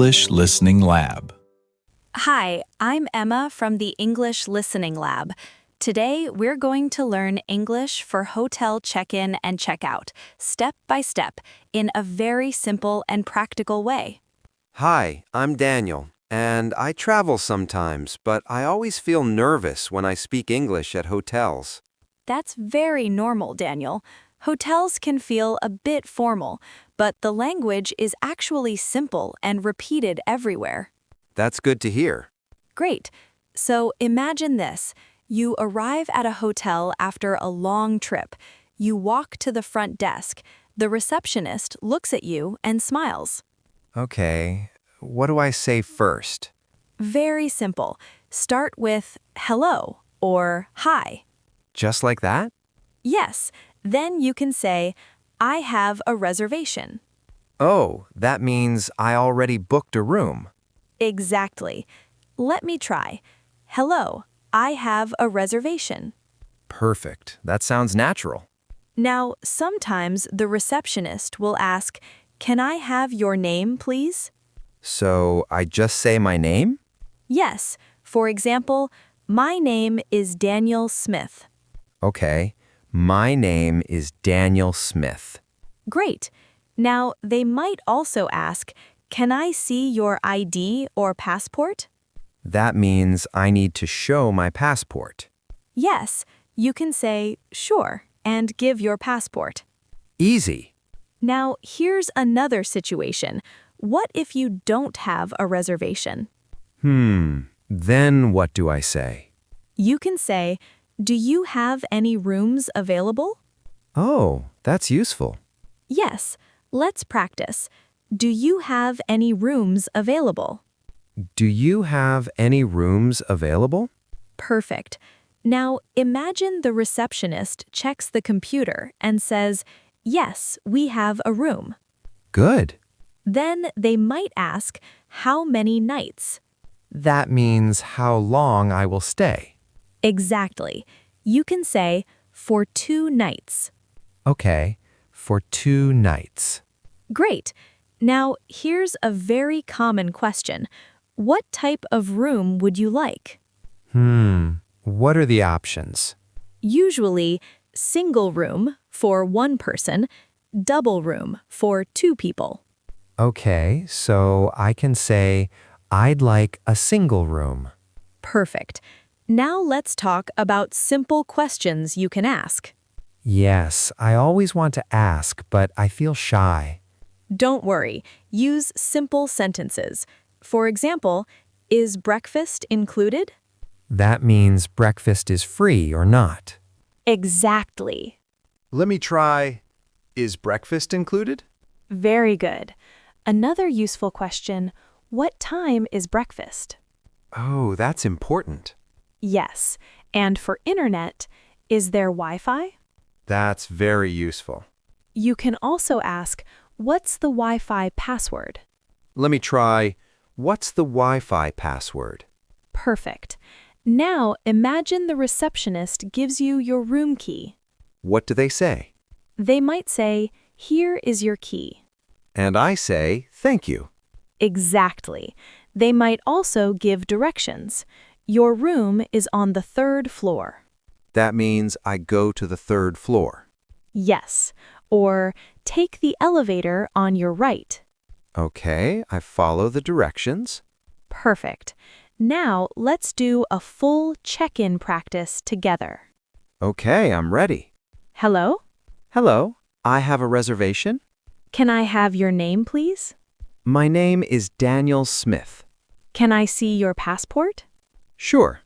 English Listening Lab. Hi, I'm Emma from the English Listening Lab. Today, we're going to learn English for hotel check-in and check-out, step by step, in a very simple and practical way. Hi, I'm Daniel, and I travel sometimes, but I always feel nervous when I speak English at hotels. That's very normal, Daniel. Hotels can feel a bit formal, but the language is actually simple and repeated everywhere. That's good to hear. Great. So imagine this. You arrive at a hotel after a long trip. You walk to the front desk. The receptionist looks at you and smiles. Okay, what do I say first? Very simple. Start with hello or hi. Just like that? Yes, then you can say, I have a reservation. Oh, that means I already booked a room. Exactly. Let me try. Hello, I have a reservation. Perfect. That sounds natural. Now, sometimes the receptionist will ask, can I have your name, please? So I just say my name? Yes. For example, my name is Daniel Smith. Okay, my name is Daniel Smith. Great. Now, they might also ask, can I see your ID or passport? That means I need to show my passport. Yes, you can say, sure, and give your passport. Easy. Now, here's another situation. What if you don't have a reservation? Then what do I say? You can say, do you have any rooms available? Oh, that's useful. Yes, let's practice. Do you have any rooms available? Do you have any rooms available? Perfect. Now, imagine the receptionist checks the computer and says, yes, we have a room. Good. Then they might ask, how many nights? That means how long I will stay. Exactly. You can say, for 2 nights. Okay, for 2 nights. Great. Now, here's a very common question. What type of room would you like? What are the options? Usually, single room for 1 person, double room for 2 people. Okay, so I can say, I'd like a single room. Perfect. Now let's talk about simple questions you can ask. Yes, I always want to ask, but I feel shy. Don't worry, use simple sentences. For example, is breakfast included? That means breakfast is free or not. Exactly. Let me try, is breakfast included? Very good. Another useful question, what time is breakfast? Oh, that's important. Yes. And for internet, is there Wi-Fi? That's very useful. You can also ask, what's the Wi-Fi password? Let me try, what's the Wi-Fi password? Perfect. Now imagine the receptionist gives you your room key. What do they say? They might say, here is your key. And I say, thank you. Exactly. They might also give directions. Your room is on the 3rd floor. That means I go to the 3rd floor. Yes. Or take the elevator on your right. Okay, I follow the directions. Perfect. Now let's do a full check-in practice together. Okay, I'm ready. Hello? Hello, I have a reservation. Can I have your name, please? My name is Daniel Smith. Can I see your passport? Sure.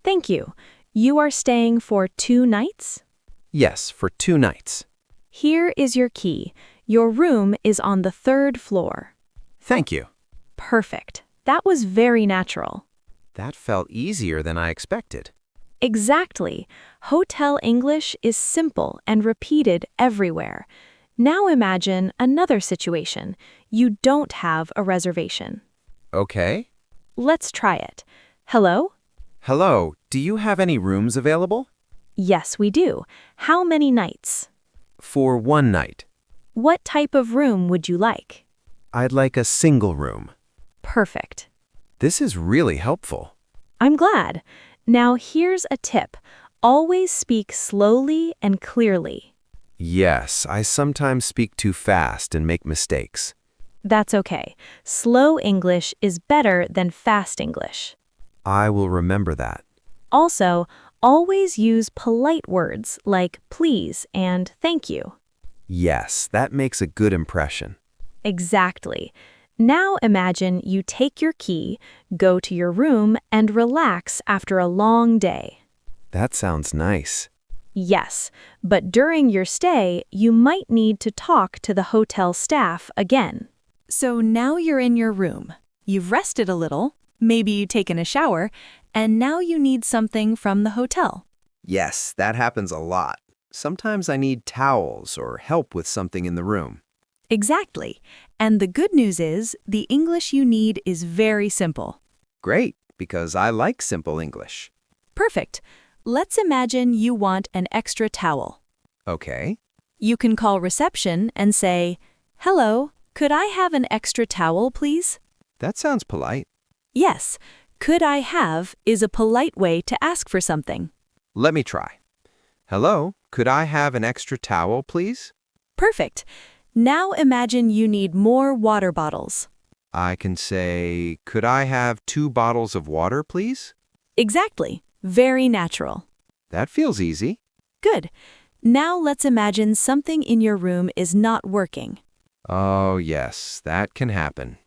Thank you. You are staying for 2 nights? Yes, for 2 nights. Here is your key. Your room is on the 3rd floor. Thank you. Perfect. That was very natural. That felt easier than I expected. Exactly. Hotel English is simple and repeated everywhere. Now imagine another situation. You don't have a reservation. Okay. Let's try it. Hello? Hello, do you have any rooms available? Yes, we do. How many nights? For 1 night. What type of room would you like? I'd like a single room. Perfect. This is really helpful. I'm glad. Now here's a tip. Always speak slowly and clearly. Yes, I sometimes speak too fast and make mistakes. That's okay. Slow English is better than fast English. I will remember that. Also, always use polite words like please and thank you. Yes, that makes a good impression. Exactly. Now imagine you take your key, go to your room, and relax after a long day. That sounds nice. Yes, but during your stay, you might need to talk to the hotel staff again. So now you're in your room. You've rested a little, maybe you've taken a shower, and now you need something from the hotel. Yes, that happens a lot. Sometimes I need towels or help with something in the room. Exactly. And the good news is, the English you need is very simple. Great, because I like simple English. Perfect. Let's imagine you want an extra towel. Okay. You can call reception and say, "Hello, could I have an extra towel, please?" That sounds polite. Yes, could I have is a polite way to ask for something. Let me try. Hello, could I have an extra towel, please? Perfect. Now imagine you need more water bottles. I can say, could I have 2 bottles of water, please? Exactly. Very natural. That feels easy. Good. Now let's imagine something in your room is not working. Oh, yes, that can happen.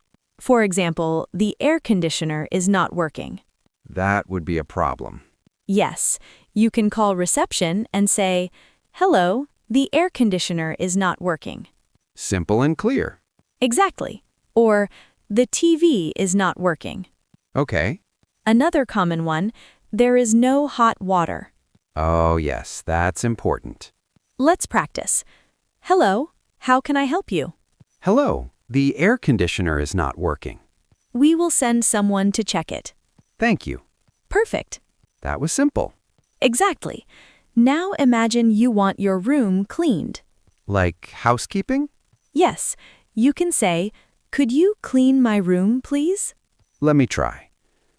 For example, the air conditioner is not working. That would be a problem. Yes, you can call reception and say, "Hello, the air conditioner is not working." Simple and clear. Exactly. Or, "The TV is not working." Okay. Another common one, "There is no hot water." Oh, yes, that's important. Let's practice. "Hello, how can I help you?" Hello, the air conditioner is not working. We will send someone to check it. Thank you. Perfect. That was simple. Exactly. Now imagine you want your room cleaned. Like housekeeping? Yes, you can say, "Could you clean my room, please?" Let me try.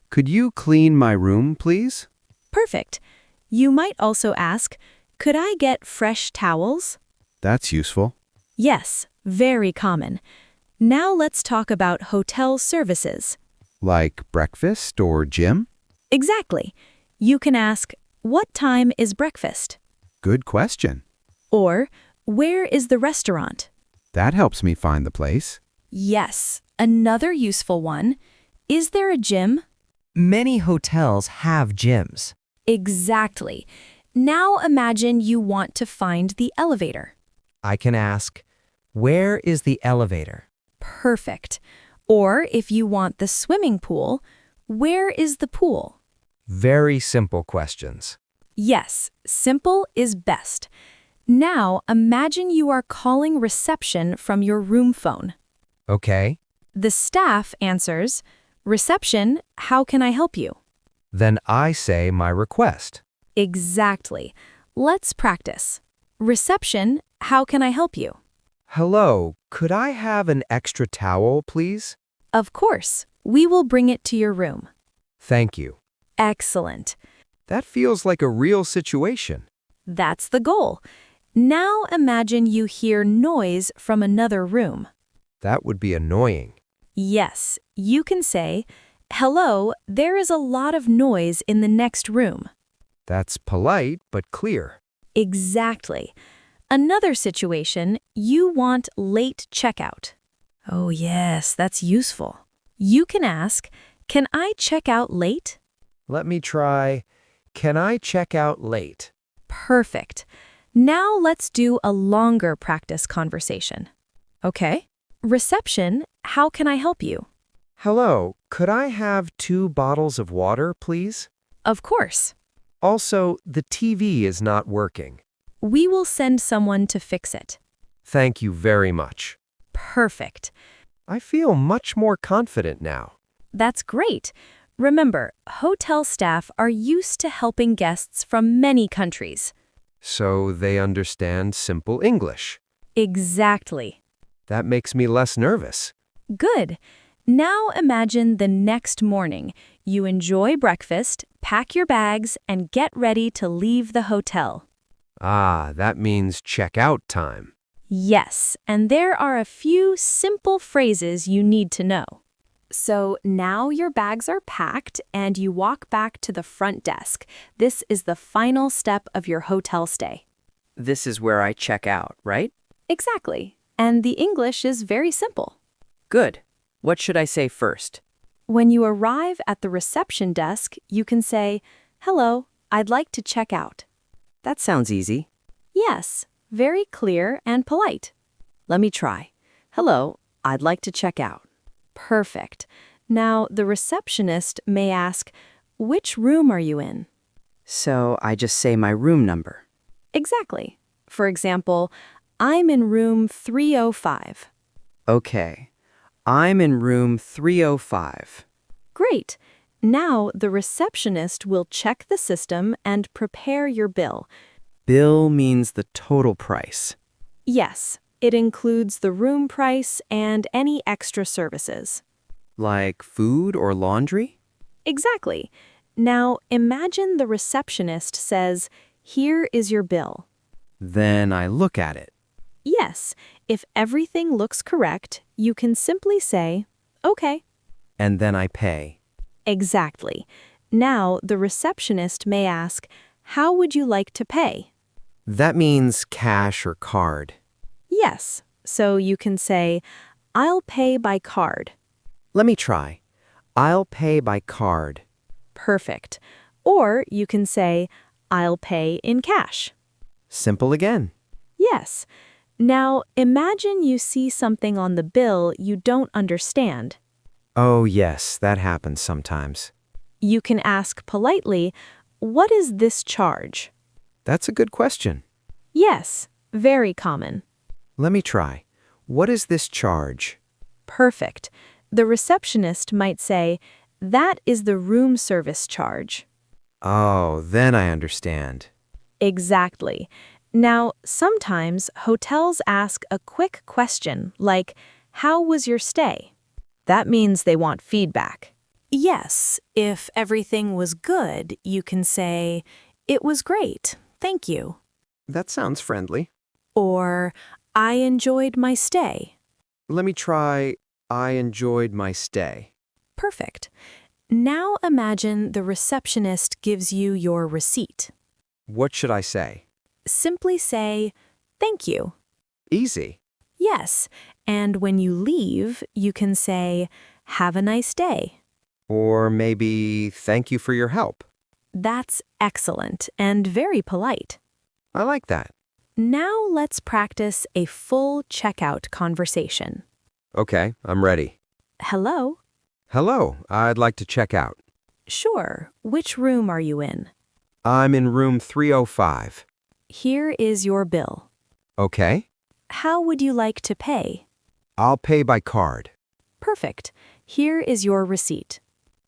Could you clean my room, please? Perfect. You might also ask, "Could I get fresh towels?" That's useful. Yes, very common. Now let's talk about hotel services. Like breakfast or gym? Exactly. You can ask, "What time is breakfast?" Good question. Or, "Where is the restaurant?" That helps me find the place. Yes, another useful one. "Is there a gym?" Many hotels have gyms. Exactly. Now imagine you want to find the elevator. I can ask, where is the elevator? Perfect. Or if you want the swimming pool, "Where is the pool?" Very simple questions. Yes, simple is best. Now imagine you are calling reception from your room phone. Okay, The staff answers, "Reception, how can I help you?" then I say my request. Exactly. Let's practice. "Reception, how can I help you?" Hello, could I have an extra towel, please? Of course, we will bring it to your room. Thank you. Excellent. That feels like a real situation. That's the goal. Now imagine you hear noise from another room. That would be annoying. Yes, you can say, "Hello, there is a lot of noise in the next room." That's polite but clear. Exactly. Another situation, you want late checkout. Oh yes, that's useful. You can ask, "Can I check out late?" Let me try, can I check out late? Perfect. Now let's do a longer practice conversation. Okay. Reception, how can I help you? Hello, could I have 2 bottles of water, please? Of course. Also, the TV is not working. We will send someone to fix it. Thank you very much. Perfect. I feel much more confident now. That's great. Remember, hotel staff are used to helping guests from many countries. So they understand simple English. Exactly. That makes me less nervous. Good. Now imagine the next morning. You enjoy breakfast, pack your bags, and get ready to leave the hotel. Ah, that means check-out time. Yes, and there are a few simple phrases you need to know. So now your bags are packed and you walk back to the front desk. This is the final step of your hotel stay. This is where I check out, right? Exactly. And the English is very simple. Good. What should I say first? When you arrive at the reception desk, you can say, "Hello, I'd like to check out." That sounds easy. Yes, very clear and polite. Let me try. Hello, I'd like to check out. Perfect. Now, the receptionist may ask, "Which room are you in?" So I just say my room number. Exactly. For example, "I'm in room 305. Okay. I'm in room 305. Great. Now, the receptionist will check the system and prepare your bill. Bill means the total price. Yes, it includes the room price and any extra services. Like food or laundry? Exactly. Now, imagine the receptionist says, "Here is your bill." Then I look at it. Yes, if everything looks correct, you can simply say, "Okay." And then I pay. Exactly. Now, the receptionist may ask, "How would you like to pay?" That means cash or card. Yes, so you can say, "I'll pay by card." Let me try. I'll pay by card. Perfect. Or you can say, "I'll pay in cash." Simple again. Yes. Now, imagine you see something on the bill you don't understand. Oh, yes, that happens sometimes. You can ask politely, "What is this charge?" That's a good question. Yes, very common. Let me try. What is this charge? Perfect. The receptionist might say, "That is the room service charge." Oh, then I understand. Exactly. Now, sometimes hotels ask a quick question like, "How was your stay?" That means they want feedback. Yes, if everything was good, you can say, "It was great, thank you." That sounds friendly. Or, "I enjoyed my stay." Let me try. I enjoyed my stay. Perfect. Now imagine the receptionist gives you your receipt. What should I say? Simply say, "Thank you." Easy. Yes, and when you leave, you can say, "Have a nice day." Or maybe thank you for your help. That's excellent and very polite. I like that. Now let's practice a full checkout conversation. Okay, I'm ready. Hello? Hello, I'd like to check out. Sure. Which room are you in? I'm in room 305. Here is your bill. Okay, How would you like to pay? I'll pay by card. Perfect. Here is your receipt.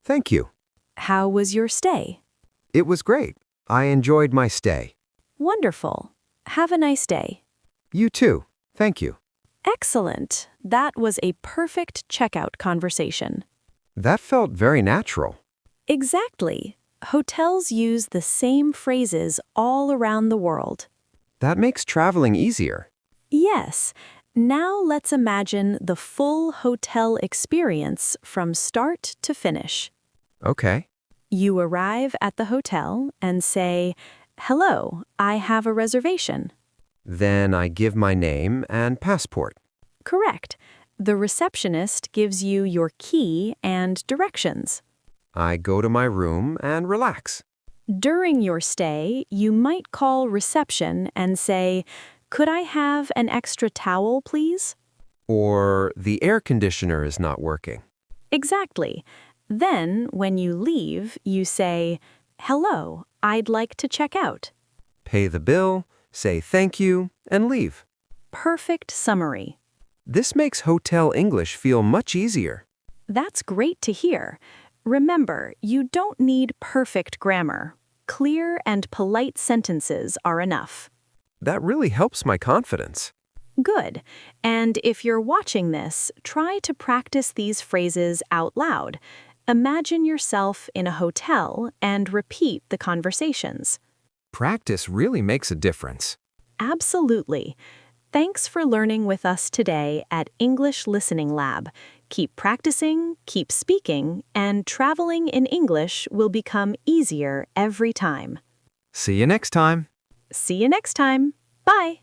Thank you. How was your stay? It was great. I enjoyed my stay. Wonderful. Have a nice day. You too. Thank you. Excellent. That was a perfect checkout conversation. That felt very natural. Exactly. Hotels use the same phrases all around the world. That makes traveling easier. Yes. Now let's imagine the full hotel experience from start to finish. Okay. You arrive at the hotel and say, "Hello, I have a reservation." Then I give my name and passport. Correct. The receptionist gives you your key and directions. I go to my room and relax. During your stay, you might call reception and say, "Could I have an extra towel, please?" Or the air conditioner is not working. Exactly. Then, when you leave, you say, "Hello, I'd like to check out." Pay the bill, say thank you, and leave. Perfect summary. This makes hotel English feel much easier. That's great to hear. Remember, you don't need perfect grammar. Clear and polite sentences are enough. That really helps my confidence. Good. And if you're watching this, try to practice these phrases out loud. Imagine yourself in a hotel and repeat the conversations. Practice really makes a difference. Absolutely. Thanks for learning with us today at English Listening Lab. Keep practicing, keep speaking, and traveling in English will become easier every time. See you next time. See you next time. Bye.